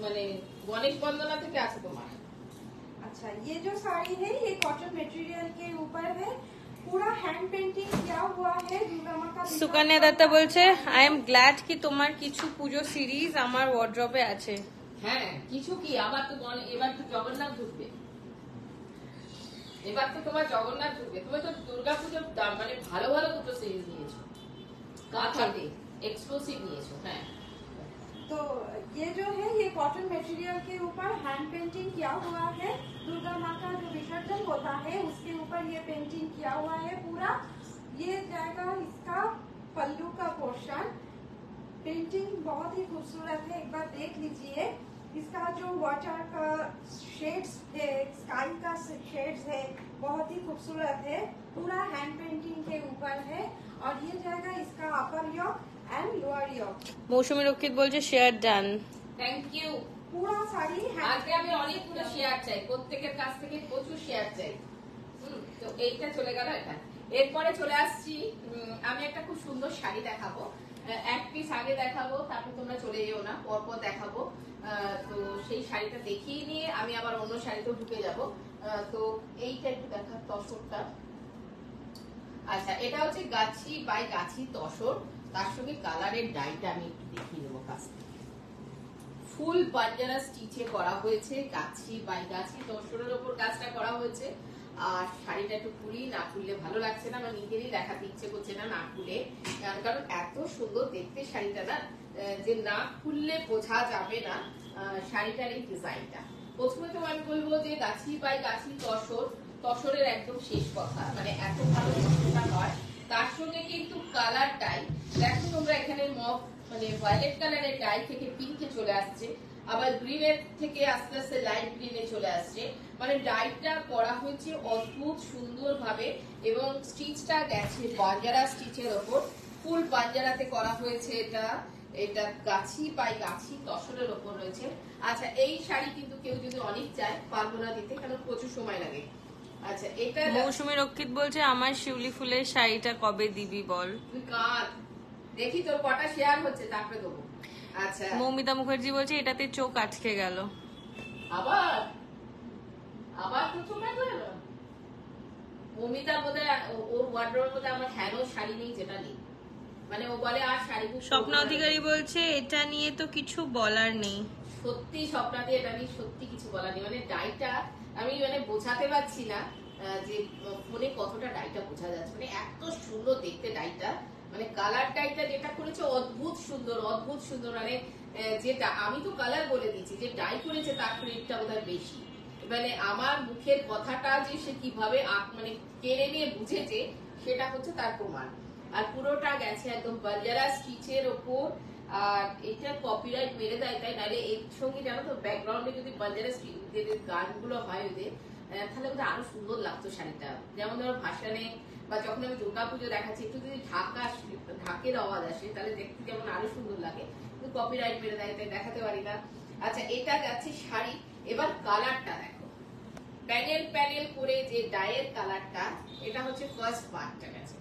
মানে গণেশ বন্দনা থেকে আছে তোমার। अच्छा ये जो साड़ी है ये कॉटन मटेरियल के ऊपर है, पूरा हैंड पेंटिंग किया हुआ है, दुर्गा माँ का। সুকন্যা দত্ত বলছে আই এম গ্ল্যাড কি তোমার কিছু পুজো সিরিজ আমার ওয়ার্ড্রপে আছে। হ্যাঁ কিছু কি আবার তো এবার তো জগন্নাথ ঢুকবে, এবার তো তোমার জগন্নাথ ঢুকবে। তুমি তো দুর্গাপুজোর মানে ভালো ভালো দুটো সিরিজ নিয়েছো, কাঁথাতে এক্সক্লুসিভ নিয়েছো। হ্যাঁ तो ये जो है ये कॉटन मटेरियल के ऊपर हैंड पेंटिंग किया हुआ है। दुर्गा माँ का जो विसर्जन होता है उसके ऊपर ये पेंटिंग किया हुआ है पूरा। ये जाएगा इसका पल्लू का पोर्शन। पेंटिंग बहुत ही खूबसूरत है, एक बार देख लीजिए। इसका जो वाटर का शेड्स है, स्काई का शेड्स है, बहुत ही खूबसूरत है। पूरा हैंड पेंटिंग के ऊपर है। और ये जाएगा इसका अपर योक एंड लोअर योक। মৌসুমী রক্ষিত বলছে শেয়ার ডান। Thank you. पूरा साड़ी আজকে আমি অনেকগুলো শেয়ার চাই, প্রত্যেকের কাছ থেকে প্রচুর শেয়ার চাই। তো এইটা চলে গেল এটা। এরপরে চলে আসছি, আমি একটা খুব সুন্দর শাড়ি দেখাবো, এক পিস আগে দেখাবো, তারপর তোমরা চলে যেও না, পরপর দেখাবো। তো সেই শাড়িটা দেখিয়ে নিয়ে আমি আবার অন্য শাড়িতেও ঢুকে যাব। তো এইটা একটু দেখা, তসরটা। আচ্ছা এটা হচ্ছে গাছি বাই গাছি তসর, তার সঙ্গে কালারের ডাইটা আমি একটু দেখিয়ে দেবো কাছ থেকে। ফুল পাঞ্জারা স্টিচে করা হয়েছে, গাছি বাই গাছি তসরের ওপর কাজটা করা হয়েছে। আর শাড়িটা একটু খুলি, না খুললে ভালো লাগছে না, আমার নিজেরই দেখাতে ইচ্ছে করছে না না খুলে, কারণ এত সুন্দর দেখতে শাড়িটা না, যে না খুললে বোঝা যাবে না শাড়িটার এই ডিজাইনটা। প্রথমে তো আমি বলবো যে গাছি বাই গাছি তসর, তসরের একদম শেষ কথা, মানে এত ভালো তসরটা হয়। তার সঙ্গে কিন্তু কালার ডাই দেখো তোমরা, এখানে মফ মানে ভায়োলেট কালারের ডাই থেকে পিঙ্কে চলে আসছে, আবার গ্রিনের থেকে আস্তে আস্তে লাইট গ্রিনে চলে আসছে। মানে ডাইটা করা হয়েছে অদ্ভুত সুন্দর ভাবে, এবং স্টিচটা গেছে পাঞ্জারা স্টিচের ওপর, ফুল পাঞ্জারাতে করা হয়েছে। এটা এটা গাছি বাই গাছি তসরের ওপর রয়েছে। আচ্ছা এই শাড়ি কিন্তু কেউ যদি অনেক চায় পারবো না দিতে, কারণ প্রচুর সময় লাগে। আচ্ছা এটা মৌসুমী রক্ষিত বলছে আমার শিউলি ফুলের শাড়িটা কবে দিবি বল। তুই কাঁদ, দেখি তোর কটা শেয়ার হচ্ছে তারপরে দেবো। আচ্ছা মৌমিতা মুখার্জি বলছে এটাতে চোখ আটকে গেল। আবার আবার তো চোখ আটকে গেল। মমিতা বোধহয় ওর ওয়ার্ড্রোবের মধ্যে আমার হ্যালো শাড়ি নেই যেটা নেই, মানে ও বলে আর শাড়ি। স্বপ্না অধিকারী বলছে এটা নিয়ে তো কিছু বলার নেই। সত্যি স্বপ্নাতে এটা নিয়ে সত্যি কিছু বলার নেই, মানে ডাইটা আমি মানে বোঝাতে পারছি না যে ফোনে কতটা ডাইটা বোঝা যাচ্ছে, মানে এত সুন্দর দেখতে ডাইটা, মানে কালার ডাইটা যেটা করেছে অদ্ভুত সুন্দর, অদ্ভুত সুন্দর। মানে যেটা আমি তো কালার বলে দিচ্ছি, যে ডাই করেছে তার ক্রেডিটটা বোধহয় বেশি। মানে আমার মুখের কথাটা যে সে কিভাবে মানে কেড়ে নিয়ে বুঝেছে সেটা হচ্ছে তার প্রমাণ। আর পুরোটা গেছে একদম বাঞ্জারা স্টিচের ওপর। আর এটা কপিরাইট মেরে দেয়, তাই নাহলে এর সঙ্গে জানো তো ব্যাকগ্রাউন্ডে যদি বাঞ্জারা স্টিচের গানগুলো হয় ওদের, তাহলে ওদের আরো সুন্দর লাগতো শাড়িটা। যেমন ধরো ভাসানে বা যখন আমি দুর্গাপুজো দেখাচ্ছি, একটু যদি ঢাকের আওয়াজ আসে তাহলে দেখতে যেমন আরো সুন্দর লাগে, কিন্তু কপিরাইট মেরে দেয় তাই দেখাতে পারি না। আচ্ছা এটা যাচ্ছে শাড়ি। এবার কালারটা দেখো, প্যানেল প্যানেল করে যে ডায়ের কালারটা, এটা হচ্ছে ফার্স্ট পার্টটা গেছে।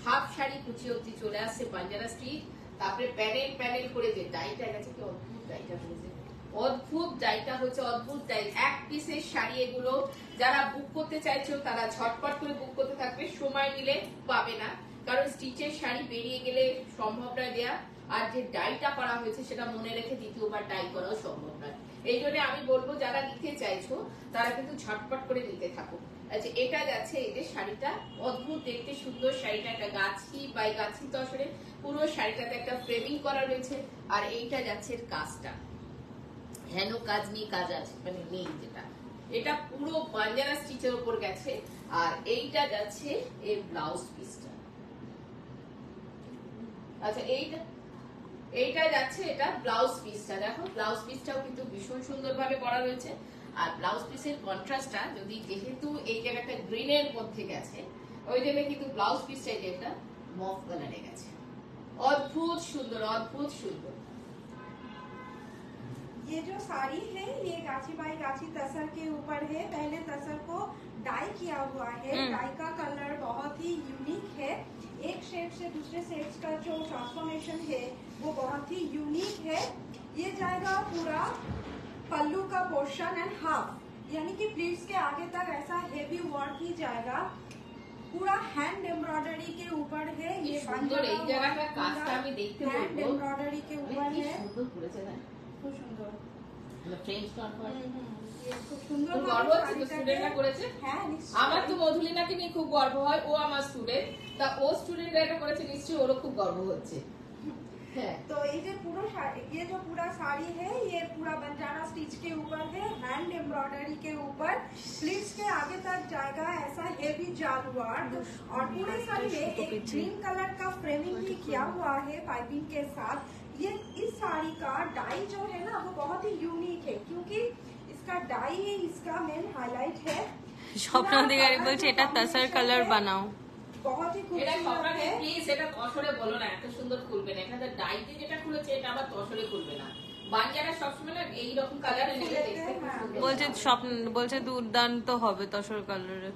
হাফ শাড়ি কুচি অব্দি চলে আসছে পাঞ্জারা স্টিচ, তারপরে প্যানেল প্যানেল করে যে ডাইটা গেছে, কি অদ্ভুত ডাইটা হয়েছে, অদ্ভুত ডাইটা হচ্ছে, অদ্ভুত ডাই। এক পিসের শাড়ি এগুলো, যারা বুক করতে চাইছো তারা ঝটপট করে বুক করতে থাকবে, সময় নিলে পাবে না, কারণ স্টিচের শাড়ি বেরিয়ে গেলে সম্ভব নয় দেয়া। আর যে ডাইটা করা হয়েছে সেটা মনে রেখে দ্বিতীয়বার ডাই করাও সম্ভব নয়। এই জন্য আমি বলবো যারা নিতে চাইছো তারা কিন্তু ঝটপট করে নিতে থাকো। আচ্ছা এটা যাচ্ছে এই যে শাড়িটা, অদ্ভুত দেখতে সুন্দর শাড়িটা, একটা গাছি বাই গাছি তসরে পুরো শাড়িটাতে একটা ফ্রেমিং করা রয়েছে। আর এইটা যাচ্ছে কাজটা, হেন কাজ নেই, কাজ আছে মানে নেই যেটা, এটা পুরো বাঞ্জারা স্টিচের উপর গেছে। আর এইটা যাচ্ছে এর ব্লাউজ পিসটা। আচ্ছা এইটা যাচ্ছে এটা ব্লাউজ পিসটা, দেখো ব্লাউজ পিসটাও কিন্তু ভীষণ সুন্দর ভাবে করা রয়েছে। আর ব্লাউজ পিসের কন্ট্রাস্টটা যদি, যেহেতু এই জায়গাটা গ্রিনের মধ্যে গেছে, ওই জন্য কিন্তু ব্লাউজ পিসটা এটা মফ কালারে গেছে, অদ্ভুত সুন্দর, অদ্ভুত সুন্দর। ये जो साड़ी है ये गाची बाई गाची तसर के ऊपर है। पहले तसर को डाई किया हुआ है, डाई का कलर बहुत ही यूनिक है। एक शेड से दूसरे शेड का जो ट्रांसफॉर्मेशन है वो बहुत ही यूनिक है। ये जाएगा पूरा पल्लू का पोर्शन एंड हाफ, यानी कि प्लीट्स के आगे तक ऐसा हेवी वर्क ही जाएगा। पूरा हैंड एम्ब्रॉयडरी के ऊपर है, ये সুন্দর এই জায়গাটা কাজটা আমি দেখতে বলবো, हैंड एम्ब्रॉयडरी के ऊपर है, সুন্দর করেছে না, খুব সুন্দর। ফ্রেঞ্চ নট হয়। ये खूब सुंदर তোর গর্ব হচ্ছে তো স্টুডেন্টরা করেছে? হ্যাঁ নিশ্চয়ই। আমার তো মধুলিনাকে নিয়ে খুব গর্ব হয়, ও আমার স্টুডেন্ট, তা ও স্টুডেন্টরা এটা করেছে, নিশ্চয়ই ওরও খুব গর্ব হচ্ছে। হ্যাঁ, तो ये पूरा ये जो पूरा साड़ी है ये पूरा बंजारा स्टिच के ऊपर है, हैंड एम्ब्रॉयडरी के ऊपर, स्लीव्स के आगे तक जाएगा ऐसा हेवी जाल वर्क, और पूरे साड़ी में एक ग्रीन कलर का फ्रेमिंग भी किया हुआ है पाइपिंग के साथ। ये इस साड़ी का डाई जो है ना वो बहुत ही यूनिक है, क्योंकि इसका डाई इसका मेन हाईलाइट है। স্বপ্ন অধিকারী বলছে এটা তাসার কালার বানাও। बहुत ही এটা खूबसूरत সকালে है। প্লিজ এটা তসরে বলো না, এত সুন্দর খুলবে না, এখানে ডাইতে যেটা খুলেছে এটা আবার তসরে খুলবে না। বাঞ্জারা সবসময় না এইরকম কালারে নিলে দেখতে খুব সুন্দর বলছে লাগে। স্বপ্ন বলছে দুর্দান্ত হবে তসর কালারে।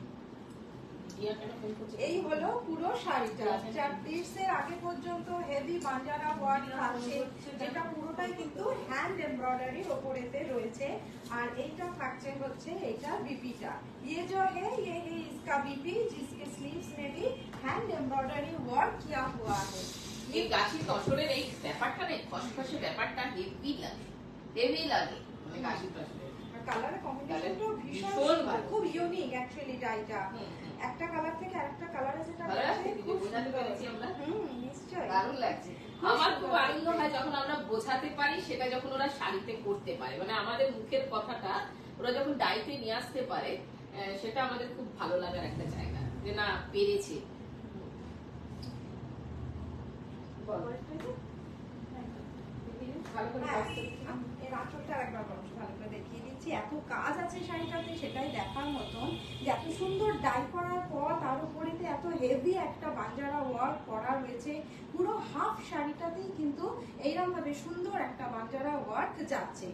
জিয়া কেন ফোন করছে? এই হলো পুরো শাড়িটা, যা পিসের আগে পর্যন্ত হেভি বাঞ্জারা ওয়ার্ক থাকছে, যেটা পুরোটাই কিন্তু হ্যান্ড এমব্রয়ডারির ওপরেতে রয়েছে, আর এইটা থাকছে হচ্ছে এটা বিপিটা। ये जो है ये है इसका बीपी, जिसके स्लीव्स में भी हैंड एम्ब्रॉयडरी वर्क किया हुआ है। এই গাছি তসরের এই ব্যাপারটা নেই, খসখসে ব্যাপারটা হেভি লাগে, হেভি লাগে মানে গাছি তসরের। কালার কম্বিনেশনটা ভীষণ ভীষণ সুন্দর, ভালো। খুব ইউনিক অ্যাকচুয়ালি ডাইটা। হুম, হুম। একটা কালার থেকে আরেকটা কালারে যেটা ভালো লাগছে? লাগছে খুব বোঝাতে সুন্দর। পেরেছি আমরা? নিশ্চয়ই দারুণ লাগছে। আমার খুব আনন্দ হয় যখন আমরা বোঝাতে পারি, সেটা যখন ওরা শাড়িতে করতে পারে, মানে আমাদের মুখের কথাটা ওরা যখন ডাইতে নিয়ে আসতে পারে, সেটা আমাদের খুব ভালো লাগার একটা জায়গা, যে না পেরেছে। ভালো করে কাজ করতে। এর আঁচলটা একবার বরং ভালো করে দেখিয়ে দিচ্ছি। এত কাজ আছে শাড়িটাতে, সেটাই দেখার মতন, যে এত সুন্দর ডাই করার পর তার উপরেতে এত হেভি একটা বাঞ্জারা ওয়ার্ক করা রয়েছে। পুরো হাফ শাড়িটাতেই কিন্তু এইরকম ভাবে সুন্দর একটা বাঞ্জারা ওয়ার্ক যাচ্ছে।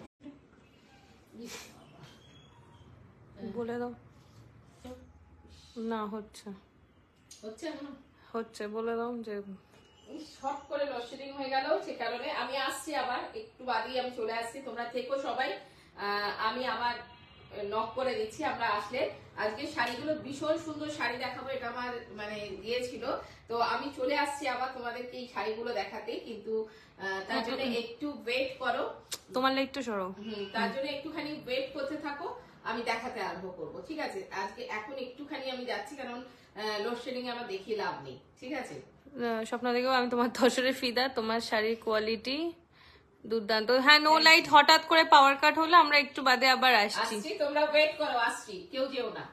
বলে দাও না হচ্ছে হচ্ছে এখনো? হচ্ছে বলে দাও যে এই শর্ট করে লোডশেডিং হয়ে গেল, সে কারণে আমি আসছি আবার একটু বাদেই আমি চলে আসছি। তোমরা থেকো সবাই, আমি আবার নক করে দিচ্ছি আমরা আসলে। আজকে শাড়িগুলো ভীষণ সুন্দর শাড়ি দেখাবো, এটা আমার মানে দিয়েছিল, তো আমি চলে আসছি আবার তোমাদেরকে এই শাড়িগুলো দেখাতে, কিন্তু তার জন্য একটু ওয়েট করো। তোমার লেগ একটু সরো। তার জন্য একটুখানি ওয়েট করতে থাকো, আমি দেখাতে আরম্ভ করব, ঠিক আছে? আজকে এখন একটুখানি আমি যাচ্ছি, কারণ লোডশেডিং এ আমার দেখিয়ে লাভ নেই, ঠিক আছে? স্বপ্ন দেখো আমি তোমার তসরের ফিদা, তোমার শাড়ির কোয়ালিটি দুর্দান্ত। হ্যাঁ, নো লাইট হঠাৎ করে পাওয়ার কাট হলো, আমরা একটু বাদে আবার আসছি। আসছি, তোমরা ওয়েট করো, আসছি, কেউ যেও না।